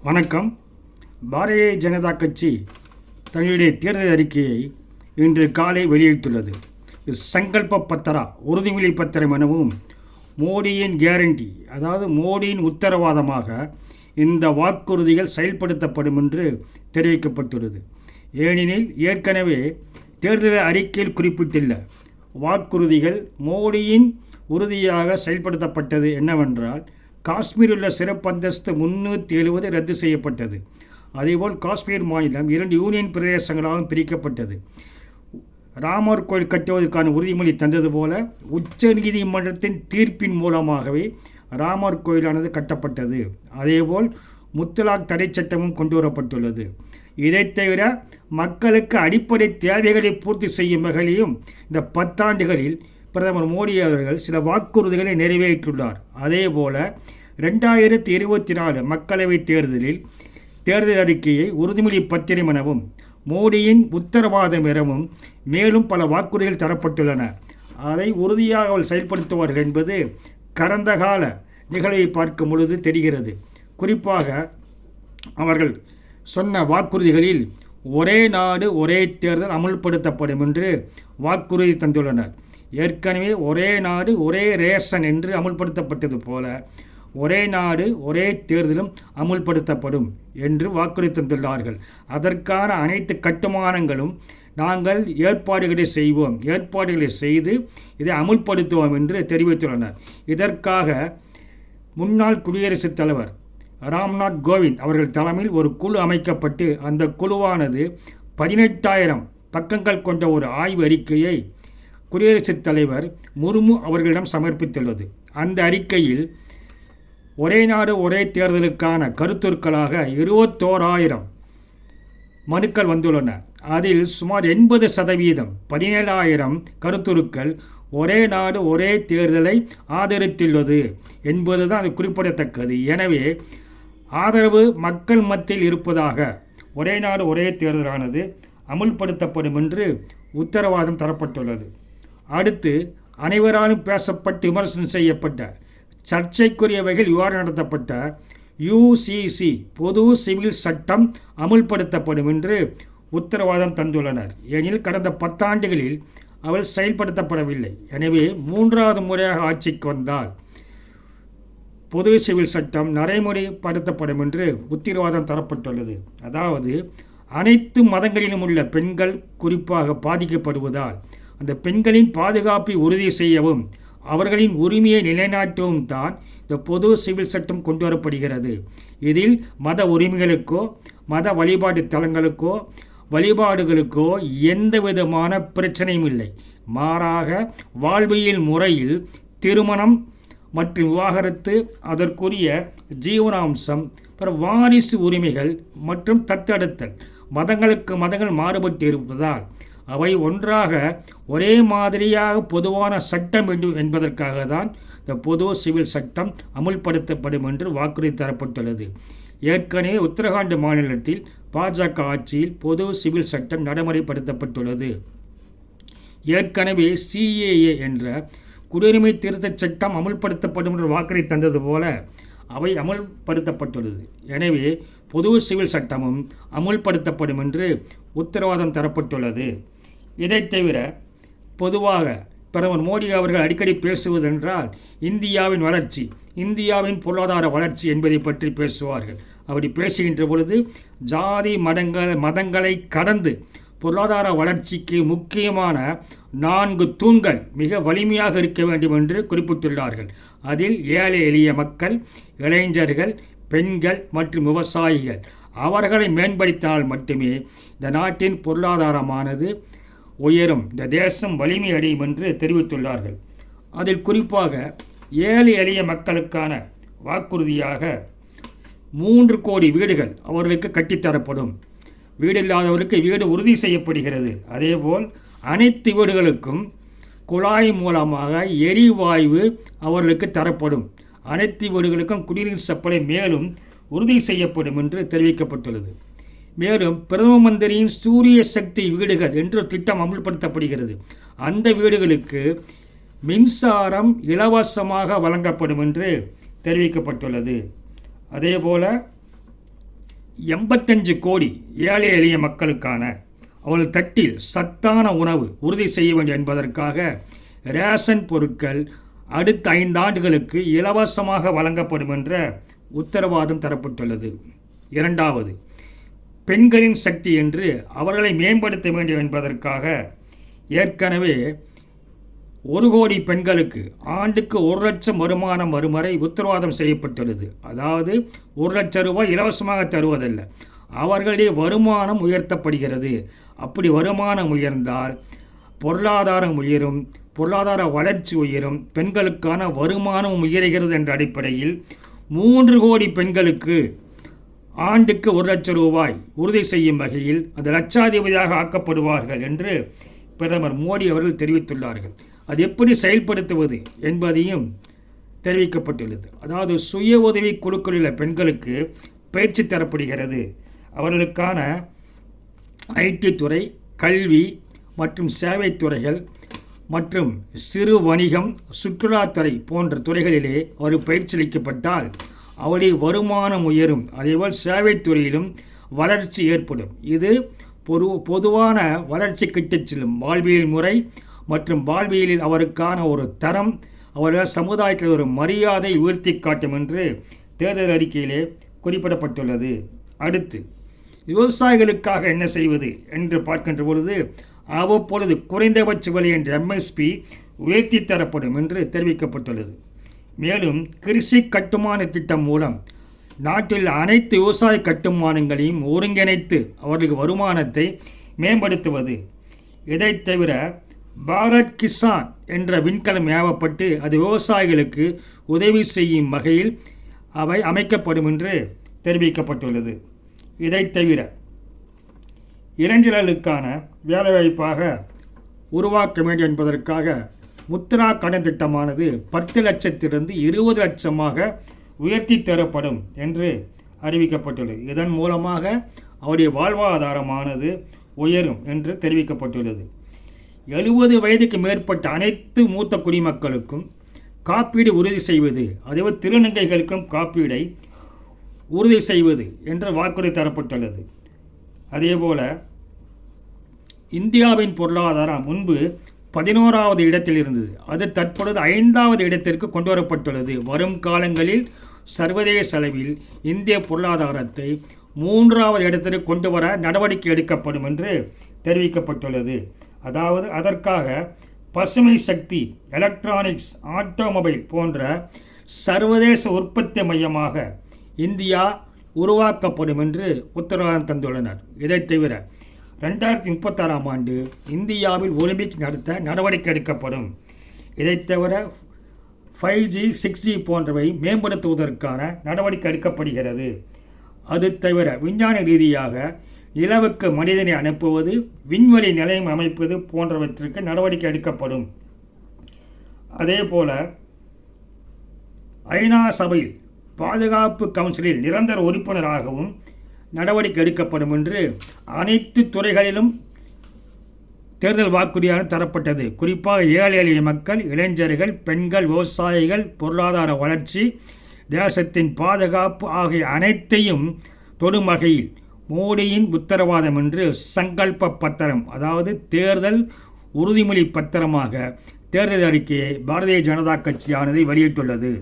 வணக்கம். பாரதிய ஜனதா கட்சி தங்களுடைய தேர்தல் அறிக்கையை இன்று காலை வெளியிட்டுள்ளது. சங்கல்ப பத்திரா, உறுதிமொழி பத்திரம் எனவும் மோடியின் கேரண்டி, அதாவது மோடியின் உத்தரவாதமாக இந்த வாக்குறுதிகள் செயல்படுத்தப்படும் என்று தெரிவிக்கப்பட்டுள்ளது. ஏனெனில் ஏற்கனவே தேர்தல் அறிக்கையில் குறிப்பிட்டுள்ள வாக்குறுதிகள் மோடியின் உறுதியாக செயல்படுத்தப்பட்டது என்னவென்றால், காஷ்மீரில் உள்ள சிறப்பு அந்தஸ்து 370 ரத்து செய்யப்பட்டது. அதேபோல் காஷ்மீர் மாநிலம் 2 யூனியன் பிரதேசங்களாகவும் பிரிக்கப்பட்டது. ராமர் கோயில் கட்டுவதற்கான உறுதிமொழி தந்தது போல உச்ச நீதிமன்றத்தின் தீர்ப்பின் மூலமாகவே ராமர் கோயிலானது கட்டப்பட்டது. அதேபோல் முத்தலாக் தடை சட்டமும் கொண்டு வரப்பட்டுள்ளது. இதைத் தவிர மக்களுக்கு அடிப்படை தேவைகளை பூர்த்தி செய்யும் வகையிலும் இந்த 10 ஆண்டுகளில் பிரதமர் மோடி அவர்கள் சில வாக்குறுதிகளை நிறைவேற்றியுள்ளார். அதேபோல 2024 மக்களவைத் தேர்தலில் தேர்தல் அறிக்கையை உறுதிமொழி பத்திரம் எனவும் மோடியின் உத்தரவாதம் எனவும் மேலும் பல வாக்குறுதிகள் தரப்பட்டுள்ளன. அதை உறுதியாக அவர்கள் செயல்படுத்துவார்கள் என்பது கடந்த கால நிகழ்வை பார்க்கும் பொழுது தெரிகிறது. குறிப்பாக அவர்கள் சொன்ன வாக்குறுதிகளில் ஒரே நாடு ஒரே தேர்தல் அமுல்படுத்தப்படும் என்று வாக்குறுதி தந்துள்ளனர். ஏற்கனவே ஒரே நாடு ஒரே ரேஷன் என்று அமுல்படுத்தப்பட்டது போல ஒரே நாடு ஒரே தேர்தலும் அமுல்படுத்தப்படும் என்று வாக்குறுதி தந்துள்ளார்கள். அதற்கான அனைத்து கட்டுமானங்களும் நாங்கள் ஏற்பாடுகளை செய்து இதை அமுல்படுத்துவோம் என்று தெரிவித்துள்ளனர். இதற்காக முன்னாள் குடியரசுத் தலைவர் ராம்நாத் கோவிந்த் அவர்கள் தலைமையில் ஒரு குழு அமைக்கப்பட்டு அந்த குழுவானது 18,000 பக்கங்கள் கொண்ட ஒரு ஆய்வு அறிக்கையை குடியரசுத் தலைவர் முர்மு அவர்களிடம் சமர்ப்பித்துள்ளது. அந்த அறிக்கையில் ஒரே நாடு ஒரே தேர்தலுக்கான கருத்துருக்களாக 21,000 மனுக்கள் வந்துள்ளன. அதில் சுமார் 80% 17,000 கருத்துருக்கள் ஒரே நாடு ஒரே தேர்தலை ஆதரித்துள்ளது என்பதுதான் அது குறிப்பிடத்தக்கது. எனவே ஆதரவு மக்கள் மத்தியில் இருப்பதாக ஒரே நாடு ஒரே தேர்தலானது அமுல்படுத்தப்படும் என்று உத்தரவாதம் தரப்பட்டுள்ளது. அடுத்து அனைவராலும் பேசப்பட்டு விமர்சனம் செய்யப்பட்ட சர்ச்சைக்குரிய வகையில் விவாதம் நடத்தப்பட்ட UCC பொது சிவில் சட்டம் அமுல்படுத்தப்படும் என்று உத்தரவாதம் தந்துள்ளனர். ஏனெனில் கடந்த 10 ஆண்டுகளில் அவள் செயல்படுத்தப்படவில்லை. எனவே 3வது முறையாக ஆட்சிக்கு வந்தால் பொது சிவில் சட்டம் நடைமுறைப்படுத்தப்படும் என்று உத்தரவாதம் தரப்பட்டுள்ளது. அதாவது அனைத்து மதங்களிலும் உள்ள பெண்கள் குறிப்பாக பாதிக்கப்படுவதால் அந்த பெண்களின் பாதுகாப்பை உறுதி செய்யவும் அவர்களின் உரிமையை நிலைநாட்டவும் தான் இந்த பொது சிவில் சட்டம் கொண்டு வரப்படுகிறது. இதில் மத உரிமைகளுக்கோ மத வழிபாட்டு தலங்களுக்கோ வழிபாடுகளுக்கோ எந்த விதமான பிரச்சனையும் இல்லை. மாறாக வாழ்வியல் முறையில் திருமணம் மற்றும் விவாகரத்து, அதற்குரிய ஜீவனாம்சம், வாரிசு உரிமைகள் மற்றும் தத்தெடுத்தல் மதங்களுக்கு மதங்கள் மாறுபட்டு இருப்பதால் அவை ஒன்றாக ஒரே மாதிரியாக பொதுவான சட்டம் வேண்டும் என்பதற்காக தான் இந்த பொது சிவில் சட்டம் அமுல்படுத்தப்படும் என்று வாக்குறுதி தரப்பட்டுள்ளது. ஏற்கனவே உத்தரகாண்ட் மாநிலத்தில் பாஜக ஆட்சியில் பொது சிவில் சட்டம் நடைமுறைப்படுத்தப்பட்டுள்ளது. ஏற்கனவே CAA என்ற குடியுரிமை திருத்தச் சட்டம் அமுல்படுத்தப்படும் என்று வாக்குறுதி தந்தது போல அவை அமுல்படுத்தப்பட்டுள்ளது. எனவே பொது சிவில் சட்டமும் அமுல்படுத்தப்படும் என்று உத்தரவாதம் தரப்பட்டுள்ளது. இதைத் தவிர பொதுவாக பிரதமர் மோடி அவர்கள் அடிக்கடி பேசுவதென்றால் இந்தியாவின் வளர்ச்சி, இந்தியாவின் பொருளாதார வளர்ச்சி என்பதை பற்றி பேசுவார்கள். அப்படி பேசுகின்ற பொழுது ஜாதி மதங்களை கடந்து பொருளாதார வளர்ச்சிக்கு முக்கியமான 4 தூண்கள் மிக வலிமையாக இருக்க வேண்டும் என்று குறிப்பிட்டுள்ளார்கள். அதில் ஏழை எளிய மக்கள், இளைஞர்கள், பெண்கள் மற்றும் விவசாயிகள் அவர்களை மேம்படுத்தினால் மட்டுமே இந்த நாட்டின் பொருளாதாரமானது உயரும், இந்த தேசம் வலிமை அடையும் என்று தெரிவித்துள்ளார்கள். அதில் குறிப்பாக ஏழை எளிய மக்களுக்கான வாக்குறுதியாக 3 கோடி வீடுகள் அவர்களுக்கு கட்டித்தரப்படும். வீடு இல்லாதவர்களுக்கு வீடு உறுதி செய்யப்படுகிறது. அதேபோல் அனைத்து வீடுகளுக்கும் குழாய் மூலமாக எரிவாயு அவர்களுக்கு தரப்படும். அனைத்து வீடுகளுக்கும் குடிநீர் சப்ளை மேலும் உறுதி செய்யப்படும் என்று தெரிவிக்கப்பட்டுள்ளது. மேலும் பிரதம மந்திரியின் சூரிய சக்தி வீடுகள் என்று திட்டம் அமல்படுத்தப்படுகிறது. அந்த வீடுகளுக்கு மின்சாரம் இலவசமாக வழங்கப்படும் என்று தெரிவிக்கப்பட்டுள்ளது. அதேபோல 85 கோடி ஏழை எளிய மக்களுக்கான அவர்கள் தட்டில் சத்தான உணவு உறுதி செய்ய வேண்டும் என்பதற்காக ரேஷன் பொருட்கள் அடுத்த 5 ஆண்டுகளுக்கு இலவசமாக வழங்கப்படும் என்ற உத்தரவாதம் தரப்பட்டுள்ளது. இரண்டாவது, பெண்களின் சக்தி என்று அவர்களை மேம்படுத்த வேண்டும் என்பதற்காக ஏற்கனவே 1 கோடி பெண்களுக்கு ஆண்டுக்கு 1 லட்சம் வருமானம் வரும் வரை உத்தரவாதம் செய்யப்பட்டுள்ளது. அதாவது 1 லட்சம் ரூபாய் இலவசமாக தருவதல்ல, அவர்களுடைய வருமானம் உயர்த்தப்படுகிறது. அப்படி வருமானம் உயர்ந்தால் பொருளாதாரம் உயரும், பொருளாதார வளர்ச்சி உயரும், பெண்களுக்கான வருமானம் உயர்கிறது என்ற அடிப்படையில் 3 கோடி பெண்களுக்கு ஆண்டுக்கு 1 லட்சம் ரூபாய் உறுதி செய்யும் வகையில் அந்த லட்சாதிபதியாக ஆக்கப்படுவார்கள் என்று பிரதமர் மோடி அவர்கள் தெரிவித்துள்ளார்கள். அது எப்படி செயல்படுத்துவது என்பதையும் தெரிவிக்கப்பட்டுள்ளது. அதாவது சுய உதவி குழுக்களில் உள்ள பெண்களுக்கு பயிற்சி தரப்படுகிறது. அவர்களுக்கான ஐடி துறை, கல்வி மற்றும் சேவைத்துறைகள் மற்றும் சிறு வணிகம், சுற்றுலாத்துறை போன்ற துறைகளிலே அவர் பயிற்சி அளிக்கப்பட்டால் அவருடைய வருமானம் உயரும். அதேபோல் சேவைத்துறையிலும் வளர்ச்சி ஏற்படும். இது பொதுவான வளர்ச்சி கிட்டச் செல்லும் வாழ்வியல் முறை மற்றும் வாழ்வியலில் அவருக்கான ஒரு தரம், அவர்கள் சமுதாயத்தில் ஒரு மரியாதை உயர்த்தி காட்டும் என்று தேர்தல் அறிக்கையிலே குறிப்பிடப்பட்டுள்ளது. அடுத்து, விவசாயிகளுக்காக என்ன செய்வது என்று பார்க்கின்ற பொழுது அவ்வப்பொழுது குறைந்தபட்ச விலை என்ற MSP உயர்த்தி தரப்படும் என்று தெரிவிக்கப்பட்டுள்ளது. மேலும் கிருஷி கட்டுமான திட்டம் மூலம் நாட்டில் அனைத்து விவசாய கட்டுமானங்களையும் ஒருங்கிணைத்து அவர்களுக்கு வருமானத்தை மேம்படுத்துவது. இதைத் தவிர பாரத் கிசான் என்ற விண்கலம் ஏவப்பட்டு அது விவசாயிகளுக்கு உதவி செய்யும் வகையில் அவை அமைக்கப்படும் என்று தெரிவிக்கப்பட்டுள்ளது. இதைத் தவிர இளைஞர்களுக்கான வேலைவாய்ப்பாக உருவாக்க வேண்டும் என்பதற்காக முத்ரா கடன் திட்டமானது 10 லட்சத்திலிருந்து 20 லட்சமாக உயர்த்தி தரப்படும் என்று அறிவிக்கப்பட்டுள்ளது. இதன் மூலமாக அவருடைய வாழ்வாதாரமானது உயரும் என்று தெரிவிக்கப்பட்டுள்ளது. 70 வயதுக்கு மேற்பட்ட அனைத்து மூத்த குடிமக்களுக்கும் காப்பீடு உறுதி செய்வது, அதேபோல் திருநங்கைகளுக்கும் காப்பீடை உறுதி செய்வது என்ற வாக்குறுதி தரப்பட்டுள்ளது. அதேபோல் இந்தியாவின் பொருளாதாரம் முன்பு 11வது இடத்தில் இருந்தது. அது தற்பொழுது 5வது இடத்திற்கு கொண்டு வரப்பட்டுள்ளது. வரும் காலங்களில் சர்வதேச அளவில் இந்திய பொருளாதாரத்தை 3வது இடத்திற்கு கொண்டு வர நடவடிக்கை எடுக்கப்படும் என்று தெரிவிக்கப்பட்டுள்ளது. அதாவது அதற்காக பசுமை சக்தி, எலக்ட்ரானிக்ஸ், ஆட்டோமொபைல் போன்ற சர்வதேச உற்பத்தி மையமாக இந்தியா உருவாக்கப்படும் என்று உத்தரவாதம் தந்துள்ளனர். இதைத் தவிர 2036ஆம் ஆண்டு இந்தியாவில் ஒலிம்பிக் நடத்த நடவடிக்கை எடுக்கப்படும். இதைத் தவிர 5G, 6G போன்றவை மேம்படுத்துவதற்கான நடவடிக்கை எடுக்கப்படுகிறது. அது தவிர விஞ்ஞான ரீதியாக நிலவுக்கு மனிதனை அனுப்புவது, விண்வெளி நிலையம் அமைப்பது போன்றவற்றிற்கு நடவடிக்கை எடுக்கப்படும். அதே போல ஐநா சபையில் பாதுகாப்பு கவுன்சிலில் நிரந்தர உறுப்பினராகவும் நடவடிக்கை எடுக்கப்படும் என்று அனைத்து துறைகளிலும் தேர்தல் வாக்குறுதியாக தரப்பட்டது. குறிப்பாக ஏழை எளிய மக்கள், இளைஞர்கள், பெண்கள், விவசாயிகள், பொருளாதார வளர்ச்சி, தேசத்தின் பாதுகாப்பு ஆகிய அனைத்தையும் தொடும் வகையில் மோடியின் உத்தரவாதம் என்று சங்கல்ப பத்திரம், அதாவது தேர்தல் உறுதிமொழி பத்திரமாக தேர்தல் அறிக்கையை பாரதிய ஜனதா கட்சியானது வெளியிட்டுள்ளது.